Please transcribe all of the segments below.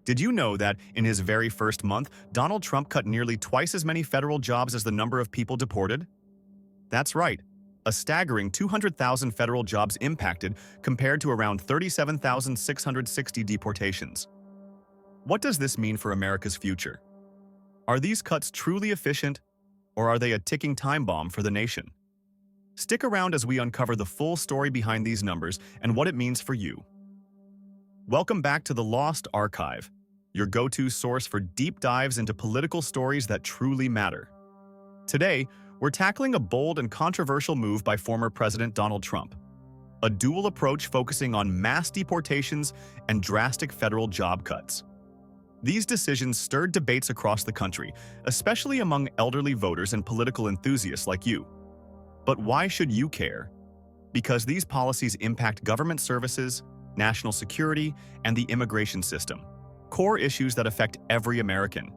Did you know that in his very first month, Donald Trump cut nearly twice as many federal jobs as the number of people deported? That's right, a staggering 200,000 federal jobs impacted compared to around 37,660 deportations. What does this mean for America's future? Are these cuts truly efficient, or are they a ticking time bomb for the nation? Stick around as we uncover the full story behind these numbers and what it means for you. Welcome back to the Lost Archive, your go-to source for deep dives into political stories that truly matter. Today, we're tackling a bold and controversial move by former President Donald Trump, a dual approach focusing on mass deportations and drastic federal job cuts. These decisions stirred debates across the country, especially among elderly voters and political enthusiasts like you. But why should you care? Because these policies impact government services, national security, and the immigration system, core issues that affect every American.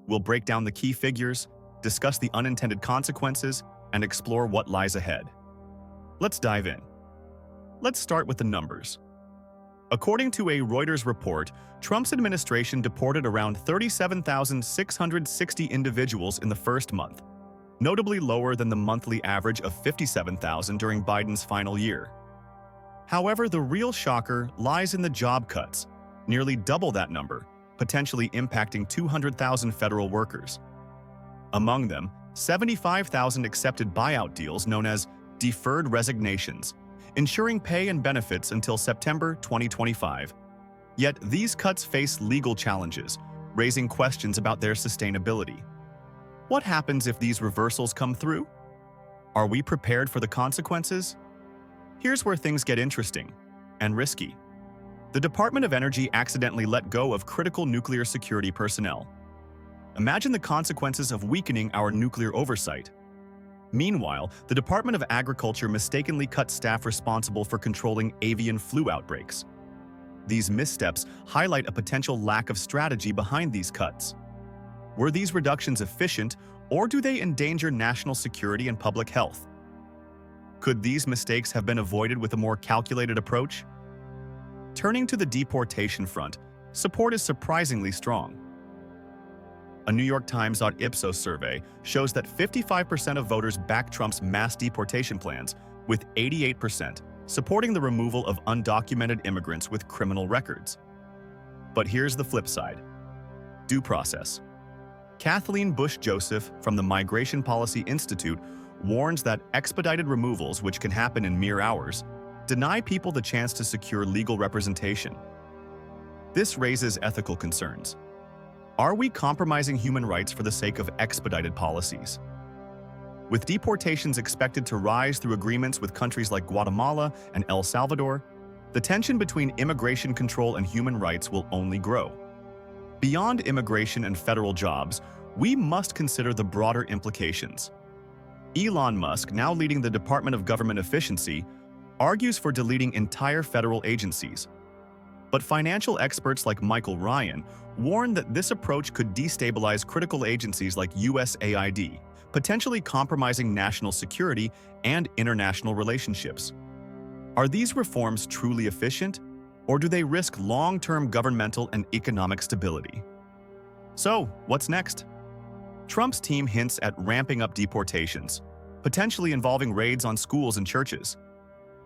We'll break down the key figures, discuss the unintended consequences, and explore what lies ahead. Let's dive in. Let's start with the numbers. According to a Reuters report, Trump's administration deported around 37,660 individuals in the first month, notably lower than the monthly average of 57,000 during Biden's final year. However, the real shocker lies in the job cuts, nearly double that number, potentially impacting 200,000 federal workers. Among them, 75,000 accepted buyout deals known as deferred resignations, ensuring pay and benefits until September 2025. Yet these cuts face legal challenges, raising questions about their sustainability. What happens if these reversals come through? Are we prepared for the consequences? Here's where things get interesting and risky. The Department of Energy accidentally let go of critical nuclear security personnel. Imagine the consequences of weakening our nuclear oversight. Meanwhile, the Department of Agriculture mistakenly cut staff responsible for controlling avian flu outbreaks. These missteps highlight a potential lack of strategy behind these cuts. Were these reductions efficient, or do they endanger national security and public health? Could these mistakes have been avoided with a more calculated approach? Turning to the deportation front, support is surprisingly strong. A New York Times Ipsos survey shows that 55% of voters back Trump's mass deportation plans, with 88% supporting the removal of undocumented immigrants with criminal records. But here's the flip side: due process. Kathleen Bush-Joseph from the Migration Policy Institute warns that expedited removals, which can happen in mere hours, deny people the chance to secure legal representation. This raises ethical concerns. Are we compromising human rights for the sake of expedited policies? With deportations expected to rise through agreements with countries like Guatemala and El Salvador, the tension between immigration control and human rights will only grow. Beyond immigration and federal jobs, we must consider the broader implications. Elon Musk, now leading the Department of Government Efficiency, argues for deleting entire federal agencies. But financial experts like Michael Ryan warn that this approach could destabilize critical agencies like USAID, potentially compromising national security and international relationships. Are these reforms truly efficient, or do they risk long-term governmental and economic stability? So, what's next? Trump's team hints at ramping up deportations, potentially involving raids on schools and churches.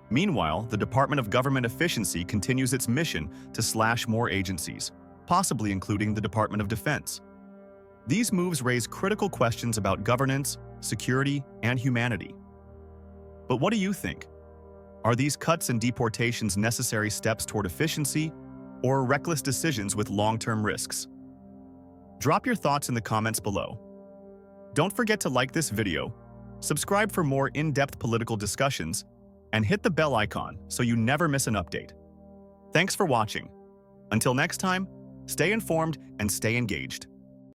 Meanwhile, the Department of Government Efficiency continues its mission to slash more agencies, possibly including the Department of Defense. These moves raise critical questions about governance, security, and humanity. But what do you think? Are these cuts and deportations necessary steps toward efficiency, or reckless decisions with long-term risks? Drop your thoughts in the comments below. Don't forget to like this video, subscribe for more in-depth political discussions, and hit the bell icon so you never miss an update. Thanks for watching. Until next time, stay informed and stay engaged.